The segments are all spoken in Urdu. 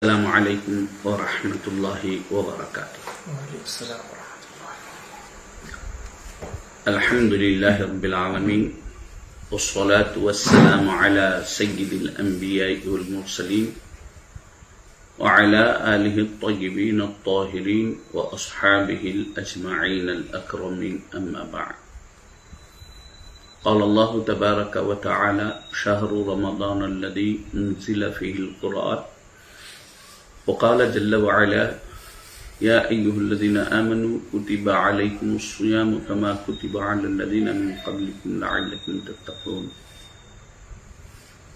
السلام علیکم ورحمۃ اللہ وبرکاتہ۔ وعلیکم السلام ورحمۃ اللہ۔ الحمد للہ رب العالمین والصلاة والسلام علی سید الانبیاء والمرسلین وعلی آلہ الطیبین الطاہرین واصحابہ الاجمعین الاکرمین، اما بعد۔ قال اللہ تبارک وتعالی شہر رمضان الذی انزل فیہ القرآن، وقال جل وعلا یا ایہا الذین آمنوا کتب علیکم الصیام کما کتب علی الذین من قبلکم لعلکم تتقون۔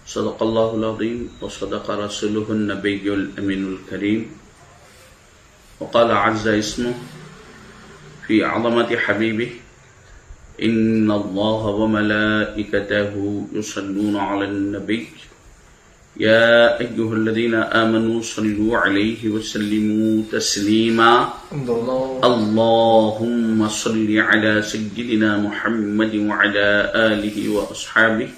صدق اللہ العظیم وصدق رسولہ النبی الامین الکریم، وقال عز اسمہ فی عظمت حبیبہ ان اللہ وملائکتہ یصلون علی النبی یا ایہا الذین آمنوا صلوا علیہ وسلموا تسلیما۔ اللہم صل علی سیدنا محمد وعلی آلہ واصحابہ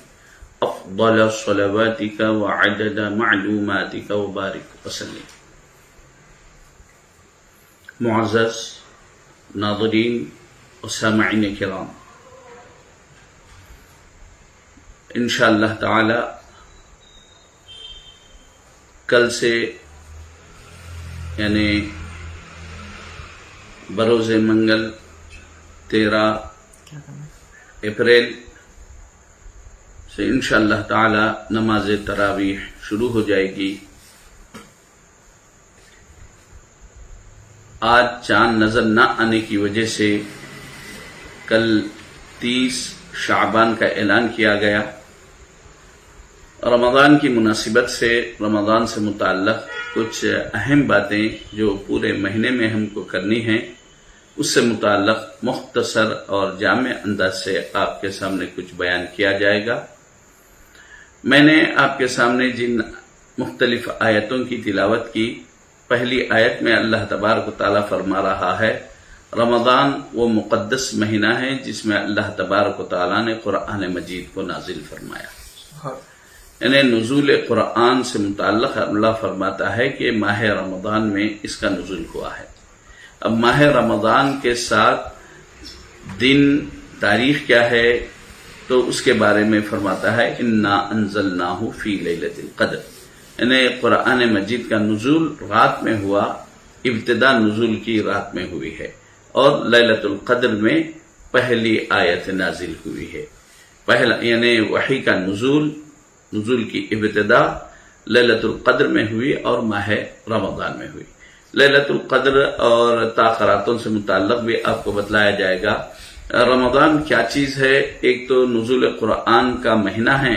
افضل صلواتک وعدد معلوماتک وبارک وسلم۔ معزز ناظرین و سامعین کرام، انشاءاللہ تعالی کل سے یعنی بروز منگل 13 اپریل سے انشاءاللہ تعالی نماز تراویح شروع ہو جائے گی۔ آج چاند نظر نہ آنے کی وجہ سے کل 30 شعبان کا اعلان کیا گیا۔ رمضان کی مناسبت سے رمضان سے متعلق کچھ اہم باتیں جو پورے مہینے میں ہم کو کرنی ہیں، اس سے متعلق مختصر اور جامع انداز سے آپ کے سامنے کچھ بیان کیا جائے گا۔ میں نے آپ کے سامنے جن مختلف آیتوں کی تلاوت کی، پہلی آیت میں اللہ تبارک و تعالیٰ فرما رہا ہے رمضان وہ مقدس مہینہ ہے جس میں اللہ تبارک و تعالیٰ نے قرآن مجید کو نازل فرمایا۔ یعنی نزول قرآن سے متعلق اللہ فرماتا ہے کہ ماہ رمضان میں اس کا نزول ہوا ہے۔ اب ماہ رمضان کے ساتھ دن تاریخ کیا ہے تو اس کے بارے میں فرماتا ہے انا انزلناہ فی لیلۃ القدر، یعنی قرآن مجید کا نزول رات میں ہوا، ابتدا نزول کی رات میں ہوئی ہے، اور لیلۃ القدر میں پہلی آیت نازل ہوئی ہے۔ پہلا یعنی وحی کا نزول کی ابتدا لیلۃ القدر میں ہوئی اور ماہ رمضان میں ہوئی۔ لیلۃ القدر اور تاخراتوں سے متعلق بھی آپ کو بتلایا جائے گا۔ رمضان کیا چیز ہے؟ ایک تو نزول قرآن کا مہینہ ہے،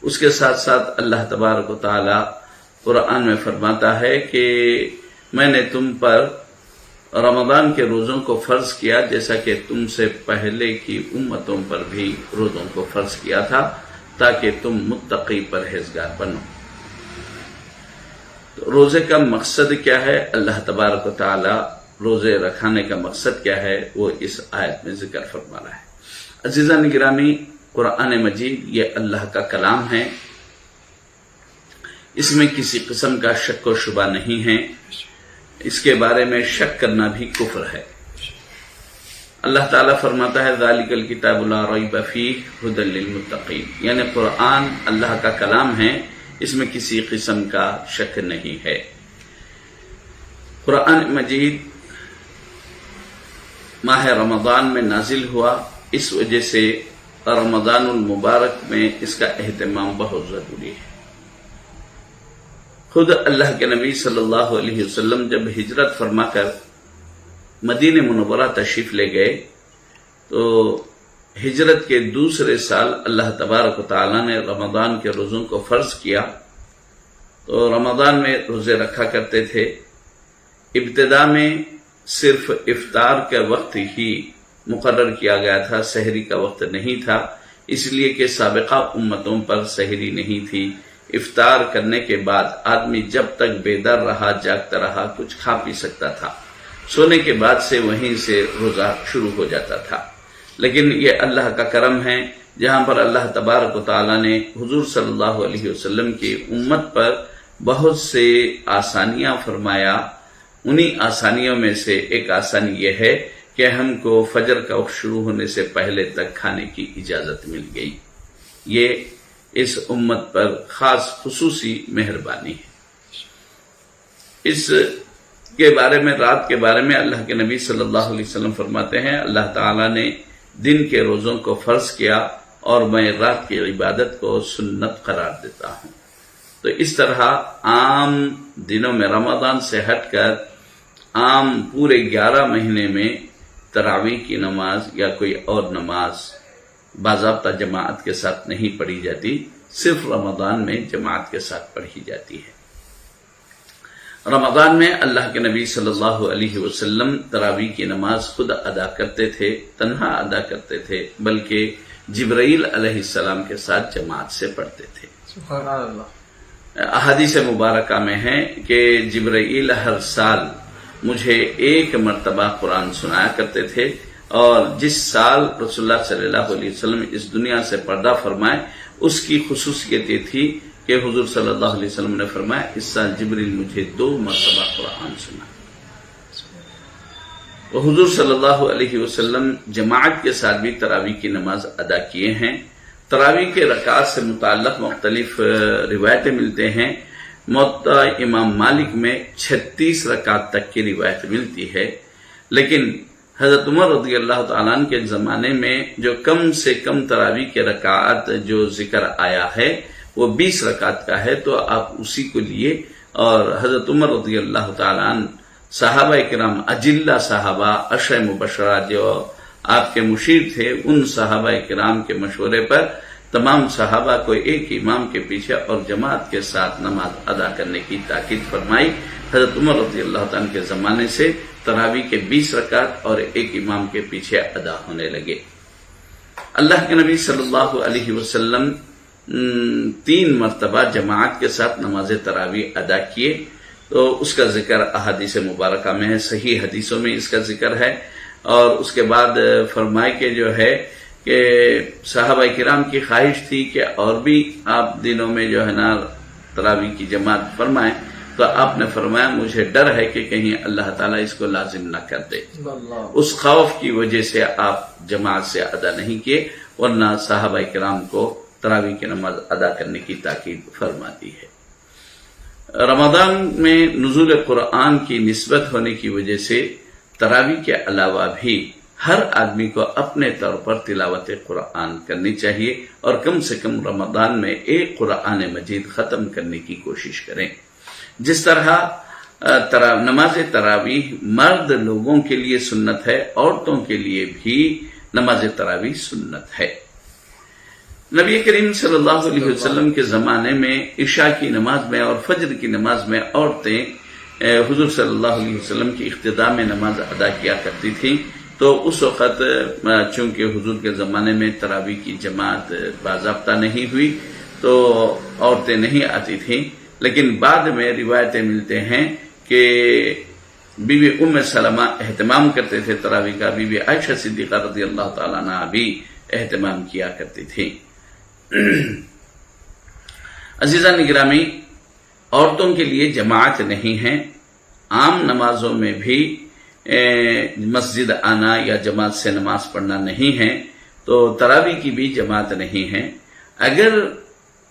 اس کے ساتھ ساتھ اللہ تبارک و تعالی قرآن میں فرماتا ہے کہ میں نے تم پر رمضان کے روزوں کو فرض کیا جیسا کہ تم سے پہلے کی امتوں پر بھی روزوں کو فرض کیا تھا تاکہ تم متقی پرہیزگار بنو۔ تو روزے کا مقصد کیا ہے؟ اللہ تبارک و تعالی روزے رکھانے کا مقصد کیا ہے وہ اس آیت میں ذکر فرما رہا ہے۔ عزیزان گرامی، قرآن مجید یہ اللہ کا کلام ہے، اس میں کسی قسم کا شک و شبہ نہیں ہے، اس کے بارے میں شک کرنا بھی کفر ہے۔ اللہ تعالیٰ فرماتا ہے ذالک الکتاب لا ریب فیہ ھدی للمتقین، یعنی قرآن اللہ کا کلام ہے، اس میں کسی قسم کا شک نہیں ہے۔ قرآن مجید ماہ رمضان میں نازل ہوا، اس وجہ سے رمضان المبارک میں اس کا اہتمام بہت ضروری ہے۔ خود اللہ کے نبی صلی اللہ علیہ وسلم جب ہجرت فرما کر مدینہ منورہ تشریف لے گئے تو ہجرت کے دوسرے سال اللہ تبارک و تعالیٰ نے رمضان کے روزوں کو فرض کیا، تو رمضان میں روزے رکھا کرتے تھے۔ ابتدا میں صرف افطار کے وقت ہی مقرر کیا گیا تھا، سحری کا وقت نہیں تھا، اس لیے کہ سابقہ امتوں پر سحری نہیں تھی۔ افطار کرنے کے بعد آدمی جب تک بیدار رہا، جاگتا رہا، کچھ کھا پی سکتا تھا، سونے کے بعد سے وہیں سے روزہ شروع ہو جاتا تھا۔ لیکن یہ اللہ کا کرم ہے جہاں پر اللہ تبارک و تعالیٰ نے حضور صلی اللہ علیہ وسلم کی امت پر بہت سے آسانیاں فرمایا. انہی آسانیوں میں سے ایک آسانی یہ ہے کہ ہم کو فجر کا وقت شروع ہونے سے پہلے تک کھانے کی اجازت مل گئی. یہ اس امت پر خاص خصوصی مہربانی ہے. اس کے بارے میں، رات کے بارے میں اللہ کے نبی صلی اللہ علیہ وسلم فرماتے ہیں اللہ تعالیٰ نے دن کے روزوں کو فرض کیا اور میں رات کی عبادت کو سنت قرار دیتا ہوں. تو اس طرح عام دنوں میں رمضان سے ہٹ کر عام پورے 11 مہینے میں تراویح کی نماز یا کوئی اور نماز باضابطہ جماعت کے ساتھ نہیں پڑھی جاتی، صرف رمضان میں جماعت کے ساتھ پڑھی جاتی ہے. رمضان میں اللہ کے نبی صلی اللہ علیہ وسلم تراویح کی نماز خود ادا کرتے تھے، تنہا ادا کرتے تھے، بلکہ جبرائیل علیہ السلام کے ساتھ جماعت سے پڑھتے تھے. سبحان اللہ. احادیث مبارکہ میں ہے کہ جبرائیل ہر سال مجھے 1 مرتبہ قرآن سنایا کرتے تھے، اور جس سال رسول اللہ صلی اللہ علیہ وسلم اس دنیا سے پردہ فرمائے اس کی خصوصیت یہ تھی کہ حضور صلی اللہ علیہ وسلم نے فرمایا اس سال جبریل مجھے 2 مرتبہ قرآن سنا. حضور صلی اللہ علیہ وسلم جماعت کے ساتھ بھی تراویح کی نماز ادا کیے ہیں. تراویح کے رکعات سے متعلق مختلف روایتیں ملتے ہیں. موطا امام مالک میں 36 رکعات تک کی روایت ملتی ہے، لیکن حضرت عمر رضی اللہ تعالیٰ عنہ کے زمانے میں جو کم سے کم تراویح کے رکعات جو ذکر آیا ہے وہ 20 رکعت کا ہے، تو آپ اسی کو لیے. اور حضرت عمر رضی اللہ تعالیٰ عنہ صحابہ کرام اجلہ صحابہ 10 مبشرہ جو آپ کے مشیر تھے، ان صحابہ کرام کے مشورے پر تمام صحابہ کو ایک امام کے پیچھے اور جماعت کے ساتھ نماز ادا کرنے کی تاکید فرمائی. حضرت عمر رضی اللہ تعالیٰ کے زمانے سے تراویح کے 20 رکعت اور ایک امام کے پیچھے ادا ہونے لگے. اللہ کے نبی صلی اللہ علیہ وسلم 3 مرتبہ جماعت کے ساتھ نماز تراویح ادا کیے، تو اس کا ذکر احادیث مبارکہ میں ہے، صحیح حدیثوں میں اس کا ذکر ہے. اور اس کے بعد فرمائے کہ جو ہے کہ صحابہ کرام کی خواہش تھی کہ اور بھی آپ دنوں میں جو ہے نا تراویح کی جماعت فرمائیں، تو آپ نے فرمایا مجھے ڈر ہے کہ کہیں اللہ تعالیٰ اس کو لازم نہ کر دے. اس خوف کی وجہ سے آپ جماعت سے ادا نہیں کیے، ورنہ صحابہ کرام کو تراویح کی نماز ادا کرنے کی تاکید فرماتی ہے. رمضان میں نزول قرآن کی نسبت ہونے کی وجہ سے تراویح کے علاوہ بھی ہر آدمی کو اپنے طور پر تلاوت قرآن کرنی چاہیے، اور کم سے کم رمضان میں ایک قرآن مجید ختم کرنے کی کوشش کریں. جس طرح نماز تراویح مرد لوگوں کے لیے سنت ہے، عورتوں کے لیے بھی نماز تراویح سنت ہے. نبی کریم صلی اللہ علیہ وسلم کے زمانے میں عشاء کی نماز میں اور فجر کی نماز میں عورتیں حضور صلی اللہ علیہ وسلم کی اقتداء میں نماز ادا کیا کرتی تھیں. تو اس وقت چونکہ حضور کے زمانے میں تراویح کی جماعت باضابطہ نہیں ہوئی تو عورتیں نہیں آتی تھیں، لیکن بعد میں روایتیں ملتے ہیں کہ بی بی ام سلمہ اہتمام کرتے تھے تراویح کا، بی بی عائشہ صدیقہ رضی اللہ تعالیٰ عنہ بھی اہتمام کیا کرتی تھیں. عزیزان گرامی، عورتوں کے لیے جماعت نہیں ہے. عام نمازوں میں بھی مسجد آنا یا جماعت سے نماز پڑھنا نہیں ہے، تو تراویح کی بھی جماعت نہیں ہے. اگر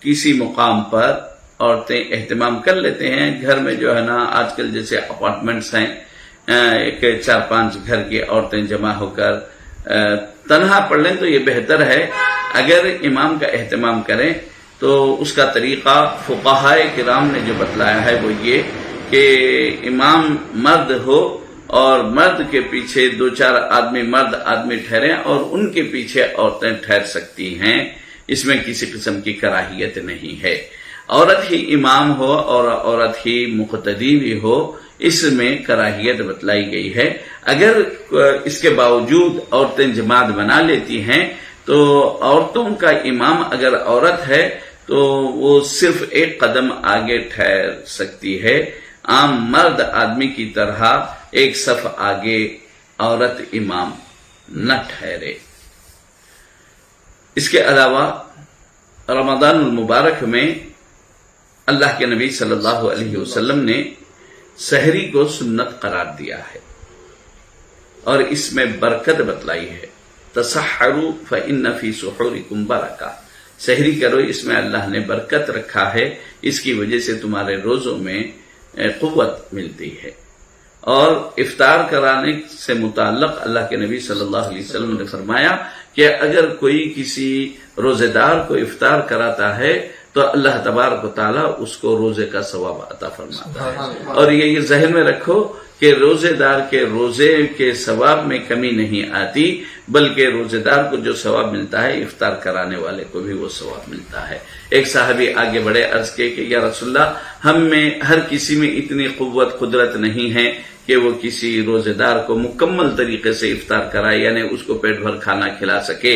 کسی مقام پر عورتیں اہتمام کر لیتے ہیں، گھر میں جو ہے نا آج کل جیسے اپارٹمنٹس ہیں، ایک 4-5 گھر کی عورتیں جمع ہو کر تنہا پڑھ لیں تو یہ بہتر ہے. اگر امام کا اہتمام کریں تو اس کا طریقہ فقہائے کرام نے جو بتلایا ہے وہ یہ کہ امام مرد ہو اور مرد کے پیچھے 2-4 آدمی مرد آدمی ٹھہریں اور ان کے پیچھے عورتیں ٹھہر سکتی ہیں. اس میں کسی قسم کی کراہیت نہیں ہے. عورت ہی امام ہو اور عورت ہی مقتدی بھی ہو، اس میں کراہیت بتلائی گئی ہے. اگر اس کے باوجود عورتیں جماعت بنا لیتی ہیں تو عورتوں کا امام اگر عورت ہے تو وہ صرف ایک قدم آگے ٹھہر سکتی ہے، عام مرد آدمی کی طرح ایک صف آگے عورت امام نہ ٹھہرے. اس کے علاوہ رمضان المبارک میں اللہ کے نبی صلی اللہ علیہ وسلم نے سحری کو سنت قرار دیا ہے اور اس میں برکت بتلائی ہے. تسحروا فإن فی سحورکم برکہ، سحری کرو، اس میں اللہ نے برکت رکھا ہے، اس کی وجہ سے تمہارے روزوں میں قوت ملتی ہے. اور افطار کرانے سے متعلق اللہ کے نبی صلی اللہ علیہ وسلم نے فرمایا کہ اگر کوئی کسی روزے دار کو افطار کراتا ہے تو اللہ تبارک و تعالیٰ اس کو روزے کا ثواب عطا فرماتا ہے. اور یہ ذہن میں رکھو کہ روزے دار کے روزے کے ثواب میں کمی نہیں آتی، بلکہ روزے دار کو جو ثواب ملتا ہے افطار کرانے والے کو بھی وہ ثواب ملتا ہے. ایک صحابی آگے بڑے، عرض کیے کہ یا رسول اللہ، ہم میں ہر کسی میں اتنی قوت قدرت نہیں ہے کہ وہ کسی روزے دار کو مکمل طریقے سے افطار کرائے، یعنی اس کو پیٹ بھر کھانا کھلا سکے.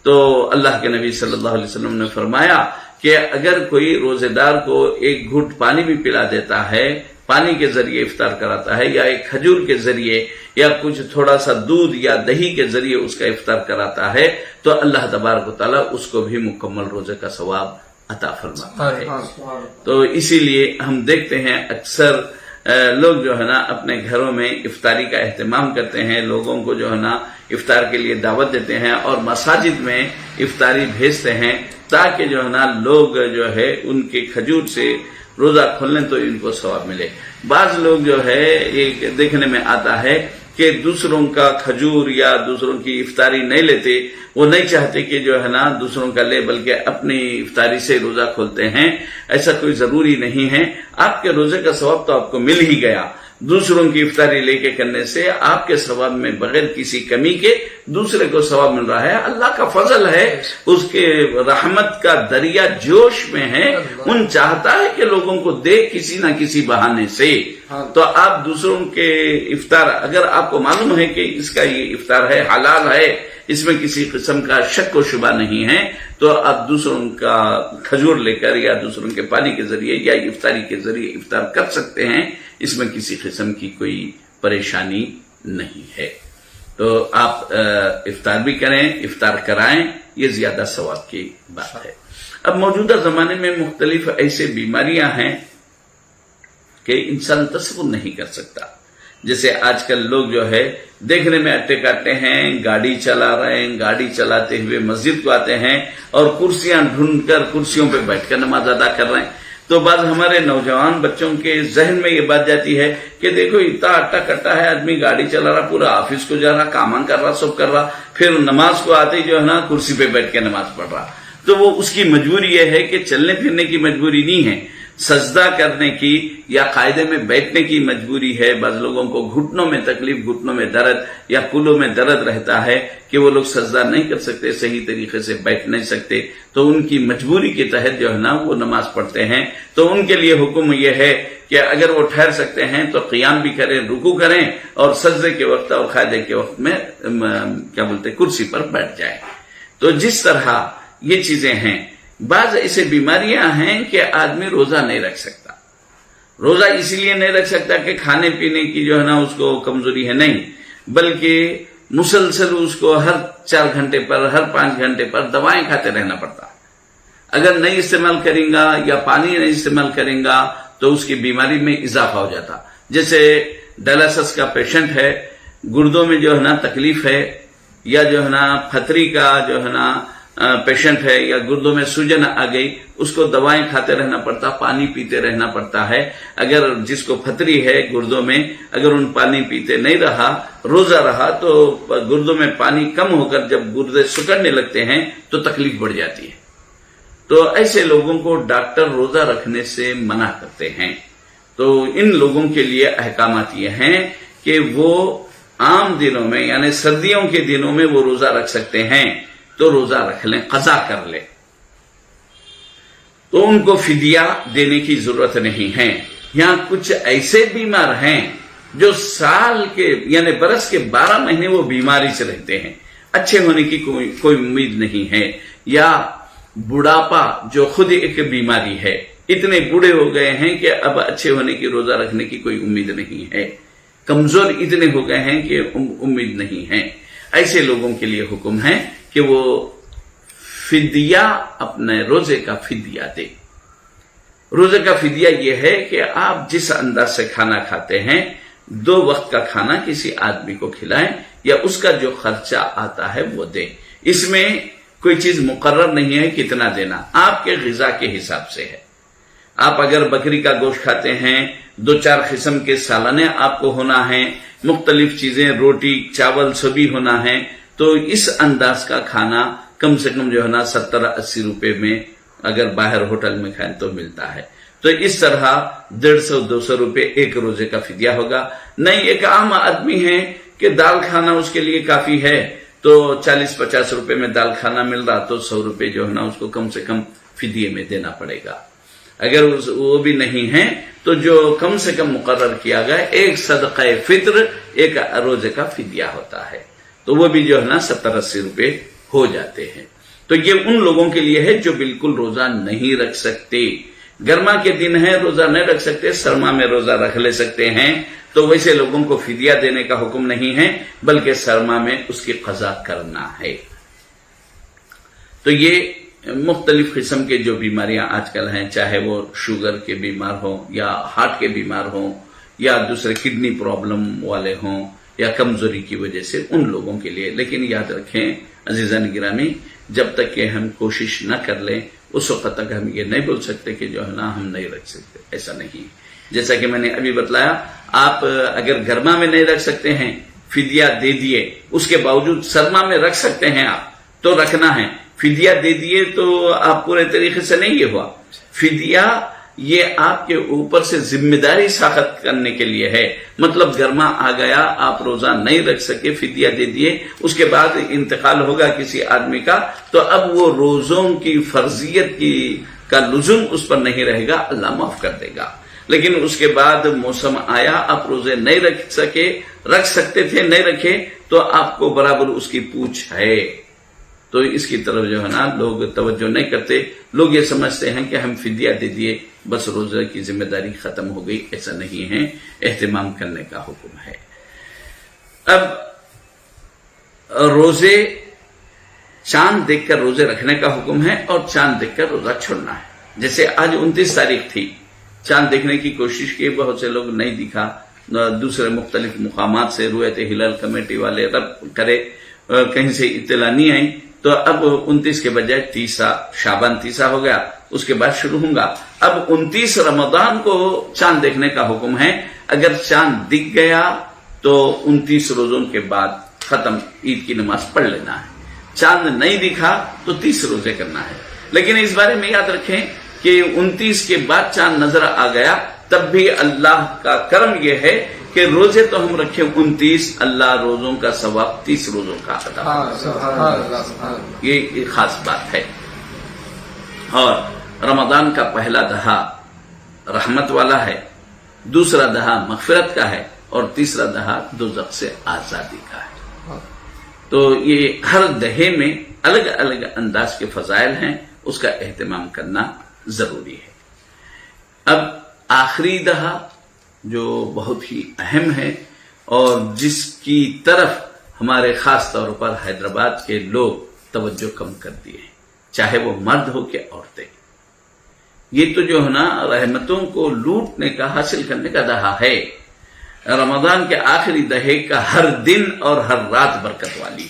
تو اللہ کے نبی صلی اللہ علیہ وسلم نے فرمایا کہ اگر کوئی روزے دار کو ایک گھٹ پانی بھی پلا دیتا ہے، پانی کے ذریعے افطار کراتا ہے، یا ایک کھجور کے ذریعے یا کچھ تھوڑا سا دودھ یا دہی کے ذریعے اس کا افطار کراتا ہے، تو اللہ تبارک و تعالیٰ اس کو بھی مکمل روزے کا ثواب عطا فرماتا ہے. تو اسی لیے ہم دیکھتے ہیں اکثر لوگ جو ہے نا اپنے گھروں میں افطاری کا اہتمام کرتے ہیں، لوگوں کو جو ہے نا افطار کے لیے دعوت دیتے ہیں اور مساجد میں افطاری بھیجتے ہیں تاکہ جو ہے نا لوگ جو ہے ان کے کھجور سے روزہ کھولنے تو ان کو ثواب ملے. بعض لوگ جو ہے ایک دیکھنے میں آتا ہے کہ دوسروں کا کھجور یا دوسروں کی افطاری نہیں لیتے، وہ نہیں چاہتے کہ جو ہے نا دوسروں کا لے، بلکہ اپنی افطاری سے روزہ کھولتے ہیں. ایسا کوئی ضروری نہیں ہے، آپ کے روزے کا ثواب تو آپ کو مل ہی گیا. دوسروں کی افطاری لے کے کرنے سے آپ کے ثواب میں بغیر کسی کمی کے دوسرے کو ثواب مل رہا ہے. اللہ کا فضل ہے، اس کے رحمت کا دریا جوش میں ہے، ان چاہتا ہے کہ لوگوں کو دے کسی نہ کسی بہانے سے. تو آپ دوسروں کے افطار، اگر آپ کو معلوم ہے کہ اس کا یہ افطار ہے، حلال ہے، اس میں کسی قسم کا شک و شبہ نہیں ہے، تو آپ دوسروں کا کھجور لے کر یا دوسروں کے پانی کے ذریعے یا افطاری کے ذریعے افطار کر سکتے ہیں. اس میں کسی قسم کی کوئی پریشانی نہیں ہے. تو آپ افطار بھی کریں، افطار کرائیں، یہ زیادہ ثواب کی بات ہے. اب موجودہ زمانے میں مختلف ایسے بیماریاں ہیں کہ انسان تصور نہیں کر سکتا. جیسے آج کل لوگ جو ہے دیکھنے میں اٹے کاٹے ہیں، گاڑی چلا رہے ہیں، گاڑی چلاتے ہوئے مسجد کو آتے ہیں اور کرسیاں ڈھونڈ کر کرسیوں پہ بیٹھ کر نماز ادا کر رہے ہیں. تو بعض ہمارے نوجوان بچوں کے ذہن میں یہ بات جاتی ہے کہ دیکھو اتنا اٹا کٹا ہے، آدمی گاڑی چلا رہا، پورا آفس کو جا رہا، کام کر رہا، سب کر رہا، پھر نماز کو آتے جو ہے نا کرسی پہ بیٹھ کے نماز پڑھ رہا. تو وہ اس کی مجبوری یہ ہے کہ چلنے پھرنے کی مجبوری نہیں ہے، سجدہ کرنے کی یا قاعدے میں بیٹھنے کی مجبوری ہے. بعض لوگوں کو گھٹنوں میں تکلیف، گھٹنوں میں درد یا کولوں میں درد رہتا ہے کہ وہ لوگ سجدہ نہیں کر سکتے، صحیح طریقے سے بیٹھ نہیں سکتے، تو ان کی مجبوری کے تحت جو ہے نا وہ نماز پڑھتے ہیں. تو ان کے لیے حکم یہ ہے کہ اگر وہ ٹھہر سکتے ہیں تو قیام بھی کریں، رکوع کریں، اور سجدے کے وقت اور قاعدے کے وقت میں کرسی پر بیٹھ جائیں. تو جس طرح یہ چیزیں ہیں، بعض ایسے بیماریاں ہیں کہ آدمی روزہ نہیں رکھ سکتا. روزہ اسی لیے نہیں رکھ سکتا کہ کھانے پینے کی جو ہے نا اس کو کمزوری ہے، نہیں، بلکہ مسلسل اس کو ہر 4 گھنٹے پر، ہر 5 گھنٹے پر دوائیں کھاتے رہنا پڑتا. اگر نہیں استعمال کریں گا یا پانی نہیں استعمال کریں گا تو اس کی بیماری میں اضافہ ہو جاتا. جیسے ڈائلسس کا پیشنٹ ہے، گردوں میں جو ہے نا تکلیف ہے، یا جو ہے نا پھتری کا جو ہے نا پیشنٹ ہے، یا گردوں میں سوجن آ گئی، اس کو دوائیں کھاتے رہنا پڑتا، پانی پیتے رہنا پڑتا ہے. اگر جس کو پھتری ہے گردوں میں، اگر ان پانی پیتے نہیں رہا، روزہ رہا، تو گردوں میں پانی کم ہو کر جب گردے سکڑنے لگتے ہیں تو تکلیف بڑھ جاتی ہے. تو ایسے لوگوں کو ڈاکٹر روزہ رکھنے سے منع کرتے ہیں. تو ان لوگوں کے لیے احکامات یہ ہیں کہ وہ عام دنوں میں، یعنی سردیوں کے دنوں میں وہ روزہ رکھ سکتے ہیں، تو روزہ رکھ لیں، قضا کر لیں. تو ان کو فدیہ دینے کی ضرورت نہیں ہے. یہاں کچھ ایسے بیمار ہیں جو سال کے یعنی برس کے 12 مہینے وہ بیماری سے رہتے ہیں، اچھے ہونے کی کوئی امید نہیں ہے. یا بڑھاپا جو خود ایک بیماری ہے، اتنے بوڑھے ہو گئے ہیں کہ اب اچھے ہونے کی، روزہ رکھنے کی کوئی امید نہیں ہے، کمزور اتنے ہو گئے ہیں کہ امید نہیں ہے. ایسے لوگوں کے لیے حکم ہے کہ وہ فدیہ، اپنے روزے کا فدیہ دے. روزے کا فدیہ یہ ہے کہ آپ جس انداز سے کھانا کھاتے ہیں 2 وقت کا کھانا کسی آدمی کو کھلائیں یا اس کا جو خرچہ آتا ہے وہ دیں. اس میں کوئی چیز مقرر نہیں ہے کتنا دینا، آپ کے غذا کے حساب سے ہے. آپ اگر بکری کا گوشت کھاتے ہیں 2-4 قسم کے سالنے آپ کو ہونا ہے، مختلف چیزیں روٹی چاول سبھی ہونا ہے، تو اس انداز کا کھانا کم سے کم جو ہے نا 70-80 روپے میں اگر باہر ہوٹل میں کھائیں تو ملتا ہے. تو اس طرح 150-200 روپے ایک روزے کا فدیہ ہوگا. نہیں ایک عام آدمی ہے کہ دال کھانا اس کے لیے کافی ہے، تو 40-50 روپے میں دال کھانا مل رہا تو 100 روپے جو ہے نا اس کو کم سے کم فدیے میں دینا پڑے گا. اگر وہ بھی نہیں ہے تو جو کم سے کم مقرر کیا گیا ایک صدقہ فطر ایک روزے کا فدیہ ہوتا ہے، تو وہ بھی جو ہے نا 70-80 روپے ہو جاتے ہیں. تو یہ ان لوگوں کے لیے ہے جو بالکل روزہ نہیں رکھ سکتے. گرما کے دن ہے روزہ نہیں رکھ سکتے، سرما میں روزہ رکھ لے سکتے ہیں، تو ویسے لوگوں کو فدیہ دینے کا حکم نہیں ہے بلکہ سرما میں اس کی قضا کرنا ہے. تو یہ مختلف قسم کے جو بیماریاں آج کل ہیں، چاہے وہ شوگر کے بیمار ہوں یا ہارٹ کے بیمار ہوں یا دوسرے کڈنی پرابلم والے ہوں یا کمزوری کی وجہ سے ان لوگوں کے لیے. لیکن یاد رکھیں عزیزان گرامی، جب تک کہ ہم کوشش نہ کر لیں اس وقت تک ہم یہ نہیں بول سکتے کہ جو ہے نا ہم نہیں رکھ سکتے. ایسا نہیں. جیسا کہ میں نے ابھی بتلایا، آپ اگر گرما میں نہیں رکھ سکتے ہیں فدیہ دے دیے، اس کے باوجود سرما میں رکھ سکتے ہیں آپ تو رکھنا ہے. فدیہ دے دیے تو آپ پورے طریقے سے نہیں یہ ہوا. فدیہ یہ آپ کے اوپر سے ذمہ داری ساخت کرنے کے لیے ہے. مطلب گرما آ گیا، آپ روزہ نہیں رکھ سکے، فدیہ دے دیے، اس کے بعد انتقال ہوگا کسی آدمی کا، تو اب وہ روزوں کی فرضیت کا لزوم اس پر نہیں رہے گا، اللہ معاف کر دے گا. لیکن اس کے بعد موسم آیا، آپ روزے نہیں رکھ سکے، رکھ سکتے تھے نہیں رکھے، تو آپ کو برابر اس کی پوچھ ہے. تو اس کی طرف جو ہے نا لوگ توجہ نہیں کرتے. لوگ یہ سمجھتے ہیں کہ ہم فدیہ دے دیے بس روزے کی ذمہ داری ختم ہو گئی. ایسا نہیں ہے، اہتمام کرنے کا حکم ہے. اب روزے چاند دیکھ کر روزے رکھنے کا حکم ہے اور چاند دیکھ کر روزہ چھوڑنا ہے. جیسے آج 29 تاریخ تھی، چاند دیکھنے کی کوشش کی، بہت سے لوگ نہیں دکھا، دوسرے مختلف مقامات سے رؤیت ہلال کمیٹی والے رب کرے کہیں سے اطلاع نہیں آئی، تو اب 29 کے بجائے 30 شعبان 30 ہو گیا، اس کے بعد شروع ہوں گا. اب 29 رمضان کو چاند دیکھنے کا حکم ہے. اگر چاند دکھ گیا تو 29 روزوں کے بعد ختم، عید کی نماز پڑھ لینا ہے. چاند نہیں دکھا تو 30 روزے کرنا ہے. لیکن اس بارے میں یاد رکھیں کہ 29 کے بعد چاند نظر آ گیا تب بھی اللہ کا کرم یہ ہے کہ روزے تو ہم رکھیں 29، اللہ روزوں کا ثواب 30 روزوں کا عطا. یہ خاص بات ہے. اور رمضان کا پہلا دہا رحمت والا ہے، دوسرا دہا مغفرت کا ہے اور تیسرا دہا دوزخ سے آزادی کا ہے. تو یہ ہر دہے میں الگ الگ انداز کے فضائل ہیں، اس کا اہتمام کرنا ضروری ہے. اب آخری دہا جو بہت ہی اہم ہے اور جس کی طرف ہمارے خاص طور پر حیدرآباد کے لوگ توجہ کم کر دیے ہیں، چاہے وہ مرد ہو کہ عورتیں. یہ تو جو ہے نا رحمتوں کو لوٹنے کا، حاصل کرنے کا دہا ہے. رمضان کے آخری دہے کا ہر دن اور ہر رات برکت والی.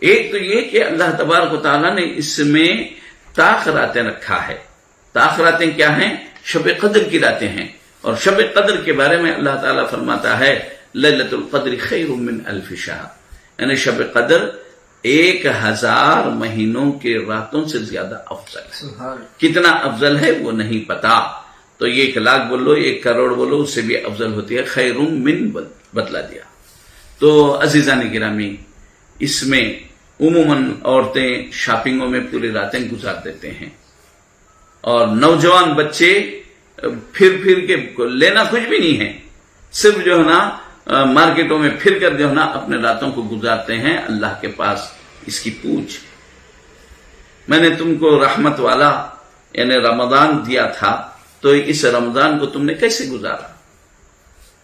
ایک تو یہ کہ اللہ تبارک و تعالیٰ نے اس میں تاخراتیں رکھا ہے. تاخراتیں کیا ہیں؟ شب قدر کی راتیں ہیں. اور شب قدر کے بارے میں اللہ تعالیٰ فرماتا ہے لیلۃ القدر خیر من الف شہر، یعنی شب قدر 1000 مہینوں کے راتوں سے زیادہ افضل ہے. کتنا افضل ہے وہ نہیں پتا. تو یہ 1 لاکھ بولو، 1 کروڑ بولو، اس سے بھی افضل ہوتی ہے. خیر من بتلا دیا. تو عزیزان گرامی، اس میں عموماً عورتیں شاپنگوں میں پوری راتیں گزار دیتے ہیں اور نوجوان بچے پھر کے لینا کچھ بھی نہیں ہے، صرف جو ہے نا مارکیٹوں میں پھر کر جو ہے نا اپنے راتوں کو گزارتے ہیں. اللہ کے پاس اس کی پوچھ، میں نے تم کو رحمت والا یعنی رمضان دیا تھا، تو اس رمضان کو تم نے کیسے گزارا؟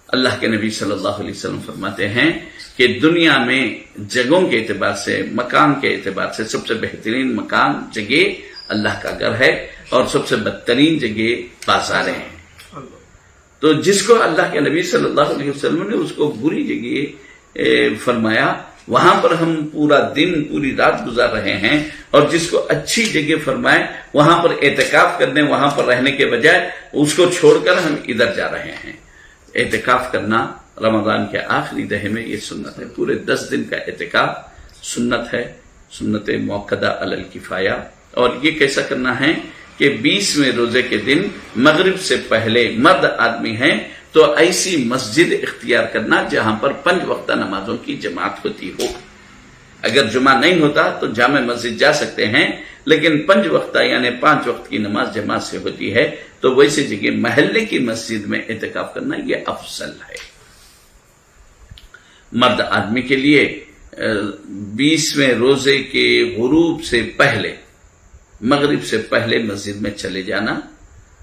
اللہ کے نبی صلی اللہ علیہ وسلم فرماتے ہیں کہ دنیا میں جگہوں کے اعتبار سے، مکان کے اعتبار سے سب سے بہترین مکان، جگہ اللہ کا گھر ہے. اور سب سے بدترین جگہ بازاریں ہیں. تو جس کو اللہ کے نبی صلی اللہ علیہ وسلم نے اس کو بری جگہ فرمایا، وہاں پر ہم پورا دن پوری رات گزار رہے ہیں، اور جس کو اچھی جگہ فرمائے وہاں پر اعتکاف کرنے، وہاں پر رہنے کے بجائے اس کو چھوڑ کر ہم ادھر جا رہے ہیں. اعتکاف کرنا رمضان کے آخری دہے میں یہ سنت ہے. پورے 10 دن کا اعتکاف سنت ہے، سنت موقدہ علی الکفایہ. اور یہ کیسا کرنا ہے کہ 20ویں روزے کے دن مغرب سے پہلے مرد آدمی ہیں تو ایسی مسجد اختیار کرنا جہاں پر 5 وقتہ نمازوں کی جماعت ہوتی ہو. اگر جمعہ نہیں ہوتا تو جامع مسجد جا سکتے ہیں، لیکن 5 وقتہ یعنی 5 وقت کی نماز جماعت سے ہوتی ہے تو ویسی جگہ محلے کی مسجد میں اعتکاف کرنا یہ افضل ہے. مرد آدمی کے لیے 20ویں روزے کے غروب سے پہلے، مغرب سے پہلے مسجد میں چلے جانا،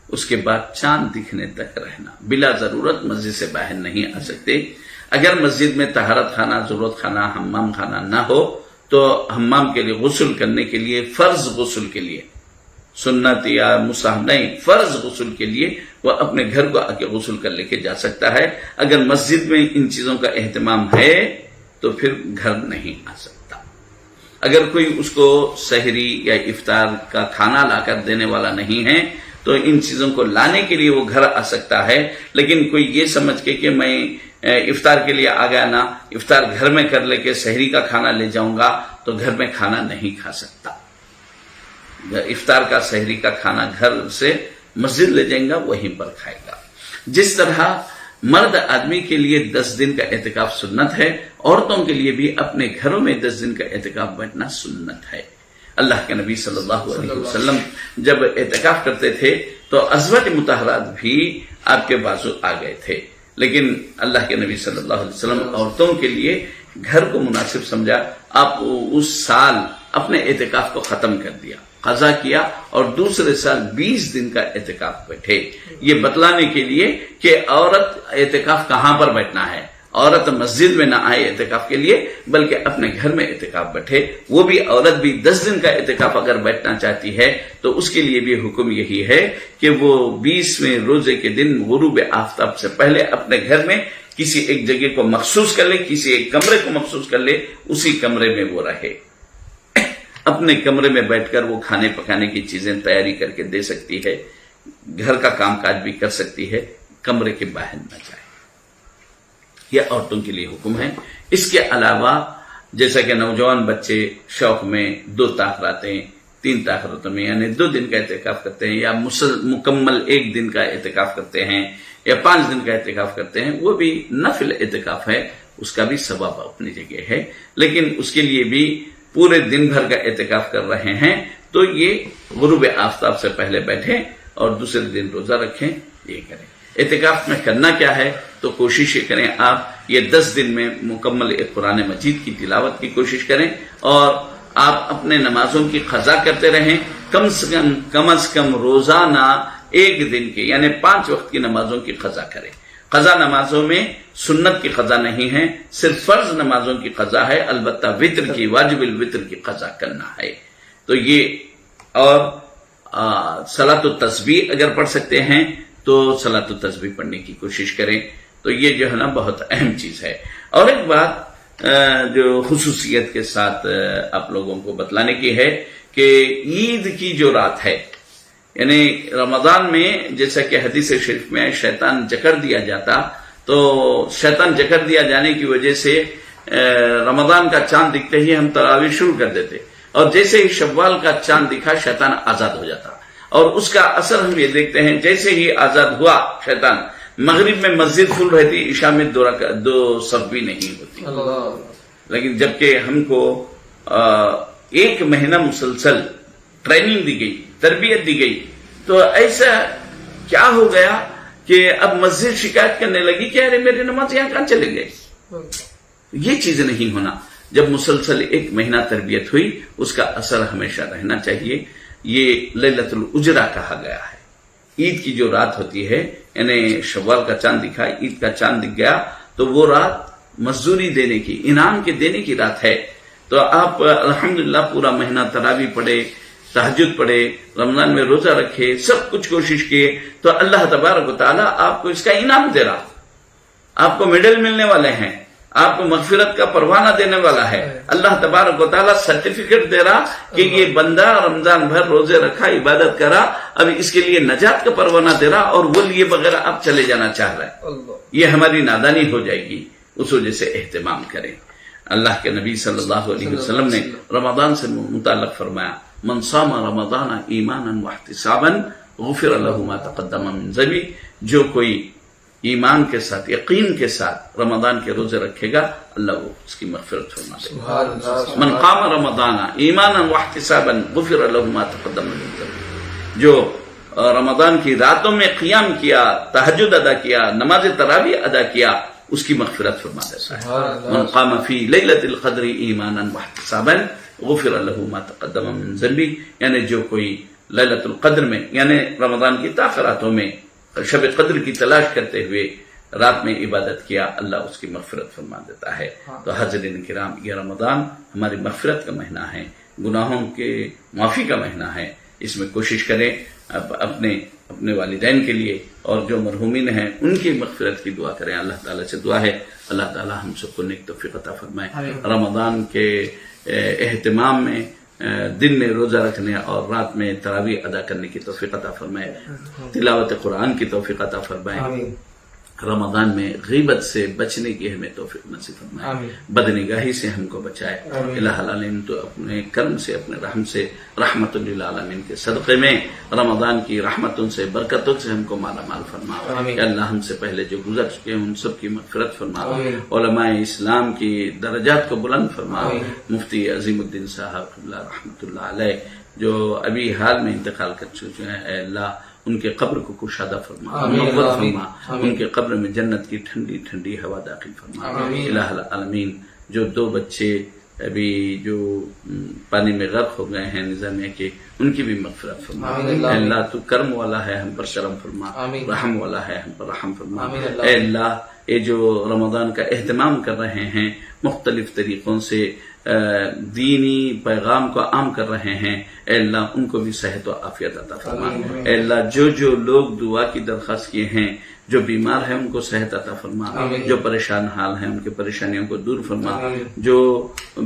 اس کے بعد چاند دکھنے تک رہنا، بلا ضرورت مسجد سے باہر نہیں آ سکتے. اگر مسجد میں طہارت خانہ، ضرورت خانہ، حمام خانہ نہ ہو تو حمام کے لیے، غسل کرنے کے لیے، فرض غسل کے لیے، سنت یا مستحب نہیں، فرض غسل کے لیے وہ اپنے گھر کو آ کے غسل کر لے کے جا سکتا ہے. اگر مسجد میں ان چیزوں کا اہتمام ہے تو پھر گھر نہیں آ سکتا. اگر کوئی اس کو سحری یا افطار کا کھانا لا کر دینے والا نہیں ہے تو ان چیزوں کو لانے کے لیے وہ گھر آ سکتا ہے. لیکن کوئی یہ سمجھ کے کہ میں افطار کے لیے آ گیا نا، افطار گھر میں کر لے کے سحری کا کھانا لے جاؤں گا تو گھر میں کھانا نہیں کھا سکتا. افطار کا سحری کا کھانا گھر سے مسجد لے جائیں گا، وہیں پر کھائے گا. جس طرح مرد آدمی کے لیے 10 دن کا اعتکاف سنت ہے، عورتوں کے لیے بھی اپنے گھروں میں 10 دن کا اعتکاف بیٹھنا سنت ہے. اللہ کے نبی صلی اللہ علیہ وسلم جب اعتکاف کرتے تھے تو ازواج مطہرات بھی آپ کے بازو آ گئے تھے، لیکن اللہ کے نبی صلی اللہ علیہ وسلم عورتوں کے لیے گھر کو مناسب سمجھا. آپ اس سال اپنے اعتکاف کو ختم کر دیا، قضا کیا، اور دوسرے سال 20 دن کا اعتکاف بیٹھے. یہ بتلانے کے لیے کہ عورت اعتکاف کہاں پر بیٹھنا ہے. عورت مسجد میں نہ آئے اعتکاف کے لیے بلکہ اپنے گھر میں اعتکاف بیٹھے. وہ بھی عورت بھی 10 دن کا اعتکاف اگر بیٹھنا چاہتی ہے تو اس کے لیے بھی حکم یہی ہے کہ وہ 20ویں روزے کے دن غروب آفتاب سے پہلے اپنے گھر میں کسی ایک جگہ کو مخصوص کر لے، کسی ایک کمرے کو مخصوص کر لے، اسی کمرے میں وہ رہے. اپنے کمرے میں بیٹھ کر وہ کھانے پکانے کی چیزیں تیاری کر کے دے سکتی ہے، گھر کا کام کاج بھی کر سکتی ہے، کمرے کے باہر نہ جائے. یہ عورتوں کے لیے حکم ہے. اس کے علاوہ جیسا کہ نوجوان بچے شوق میں 2 تاخراتیں 3 تاخراتوں میں یعنی 2 دن کا اعتکاف کرتے ہیں، یا مکمل 1 دن کا اعتکاف کرتے ہیں، یا 5 دن کا اعتکاف کرتے ہیں، وہ بھی نفل اعتکاف ہے، اس کا بھی ثواب اپنی جگہ ہے. لیکن اس کے لیے بھی پورے دن بھر کا اعتکاف کر رہے ہیں تو یہ غروب آفتاب سے پہلے بیٹھیں اور دوسرے دن روزہ رکھیں. یہ کریں. اعتکاف میں کرنا کیا ہے تو کوشش یہ کریں آپ یہ 10 دن میں مکمل ایک قرآن مجید کی تلاوت کی کوشش کریں، اور آپ اپنے نمازوں کی قضا کرتے رہیں. کم از کم روزانہ 1 دن کے یعنی 5 وقت کی نمازوں کی قضا کریں. قضا نمازوں میں سنت کی قضا نہیں ہے، صرف فرض نمازوں کی قضا ہے. البتہ وطر کی، واجب الوطر کی قضا کرنا ہے. تو یہ اور صلاۃ التسبیح اگر پڑھ سکتے ہیں تو صلاۃ التسبیح پڑھنے کی کوشش کریں. تو یہ جو ہے نا بہت اہم چیز ہے. اور ایک بات جو خصوصیت کے ساتھ آپ لوگوں کو بتلانے کی ہے کہ عید کی جو رات ہے، یعنی رمضان میں جیسا کہ حدیث شریف میں شیطان جکڑ دیا جاتا، تو شیطان جکڑ دیا جانے کی وجہ سے رمضان کا چاند دکھتے ہی ہم تراویح شروع کر دیتے، اور جیسے ہی شوال کا چاند دکھا شیطان آزاد ہو جاتا. اور اس کا اثر ہم یہ دیکھتے ہیں، جیسے ہی آزاد ہوا شیطان، مغرب میں مسجد فل رہتی، عشاء میں 2 صف بھی نہیں ہوتی. لیکن جبکہ ہم کو 1 مہینہ مسلسل ٹریننگ دی گئی، تربیت دی گئی، تو ایسا کیا ہو گیا کہ اب مسجد شکایت کرنے لگی کہ ارے میری نماز یہاں کہاں چلے گئے. یہ چیز نہیں ہونا. جب مسلسل 1 مہینہ تربیت ہوئی اس کا اثر ہمیشہ رہنا چاہیے. یہ لیلۃ الاجرا کہا گیا ہے. عید کی جو رات ہوتی ہے، یعنی شوال کا چاند دکھا، عید کا چاند دکھ گیا، تو وہ رات مزدوری دینے کی، انعام کے دینے کی رات ہے. تو آپ الحمدللہ پورا مہینہ تراویح پڑھے، تہجد پڑھے، رمضان میں روزہ رکھے، سب کچھ کوشش کیے تو اللہ تبارک و تعالیٰ آپ کو اس کا انعام دے رہا، آپ کو میڈل ملنے والے ہیں، آپ کو مغفرت کا پروانہ دینے والا ہے۔ اللہ تبارک و تعالیٰ سرٹیفکیٹ دے رہا کہ یہ بندہ رمضان بھر روزے رکھا، عبادت کرا، اب اس کے لیے نجات کا پروانہ دے رہا، اور وہ لیے بغیر آپ چلے جانا چاہ رہے ہیں۔ یہ ہماری نادانی ہو جائے گی، اس وجہ سے اہتمام کریں۔ اللہ کے نبی صلی اللہ علیہ وسلم نے رمضان سے متعلق فرمایا، من صام رمضان ایمانا واحتسابا غفر له ما تقدم من ذنبه، جو کوئی ایمان کے ساتھ، یقین کے ساتھ رمضان کے روزے رکھے گا، اللہ وہ اس کی مغفرت فرما دے گا۔ من قام رمضان ایمانا واحتسابا غفر له ما تقدم من ذنبه، جو رمضان کی راتوں میں قیام کیا، تہجد ادا کیا، نماز تراویح ادا کیا، اس کی مغفرت فرما دیتا ہے۔ من قام فی لیلۃ القدر ایمانا واحتسابا غفر له ما تقدم من ذنبه، یعنی جو کوئی لیلۃ القدر میں، یعنی رمضان کی تاخیراتوں میں شب قدر کی تلاش کرتے ہوئے رات میں عبادت کیا، اللہ اس کی مغفرت فرما دیتا ہے۔ تو حاضرین کرام، یہ رمضان ہماری مغفرت کا مہینہ ہے، گناہوں کے معافی کا مہینہ ہے۔ اس میں کوشش کریں اپنے والدین کے لیے، اور جو مرحومین ہیں ان کی مغفرت کی دعا کریں۔ اللہ تعالیٰ سے دعا ہے اللہ تعالیٰ ہم سب کو نیک توفیق عطا فرمائے۔ رمضان کے اہتمام میں دن میں روزہ رکھنے اور رات میں تراویح ادا کرنے کی توفیق عطا فرمائے، تلاوت قرآن کی توفیق عطا فرمائے، رمضان میں غیبت سے بچنے کی ہمیں توفیق نصیب فرمائے، بدنگاہی سے ہم کو بچائے۔ الہ العالمین تو اپنے کرم سے، اپنے رحم سے، رحمت للعالمین کے صدقے میں رمضان کی رحمتوں سے، برکتوں سے ہم کو مالا مال فرما۔ کہ اللہ ہم سے پہلے جو گزر چکے ہیں ان سب کی مغفرت فرما، علماء اسلام کی درجات کو بلند فرما۔ مفتی عظیم الدین صاحب قبلہ رحمۃ اللہ علیہ جو ابھی حال میں انتقال کر چکے ہیں، اے اللہ ان کے قبر کو کشادہ فرما، منور فرما، ان کے قبر میں جنت کی ٹھنڈی ٹھنڈی ہوا داخل فرما۔ الہ العالمین جو 2 بچے ابھی جو پانی میں غرق ہو گئے ہیں نظامیہ کے، ان کی بھی مغفرت فرما۔ اے اللہ تو کرم والا ہے، ہم پر کرم فرما، رحم والا ہے، ہم پر رحم فرما۔ اے اللہ یہ جو رمضان کا اہتمام کر رہے ہیں، مختلف طریقوں سے دینی پیغام کو عام کر رہے ہیں، اے اللہ ان کو بھی صحت و عافیت عطا فرما۔ اے اللہ جو لوگ دعا کی درخواست کیے ہیں، جو بیمار ہیں ان کو صحت عطا فرما، جو پریشان حال ہیں ان کی پریشانیوں کو دور فرما، جو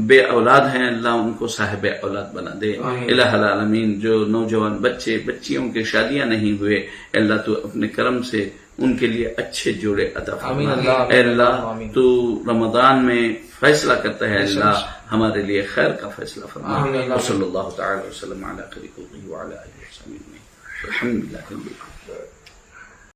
بے اولاد ہیں اللہ ان کو صاحب اولاد بنا دے۔ الہ العالمین جو نوجوان بچے بچیوں کے شادیاں نہیں ہوئے، اے اللہ تو اپنے کرم سے ان کے لیے اچھے جوڑے عطا فرما۔ اے اللہ تو رمضان میں فیصلہ کرتا ہے، اللہ ہمارے لیے خیر کا فیصلہ فرما۔ صلی اللہ تعالی وسلم علی خیر خلقہ وعلی آلہ وصحبہ، الحمد للہ۔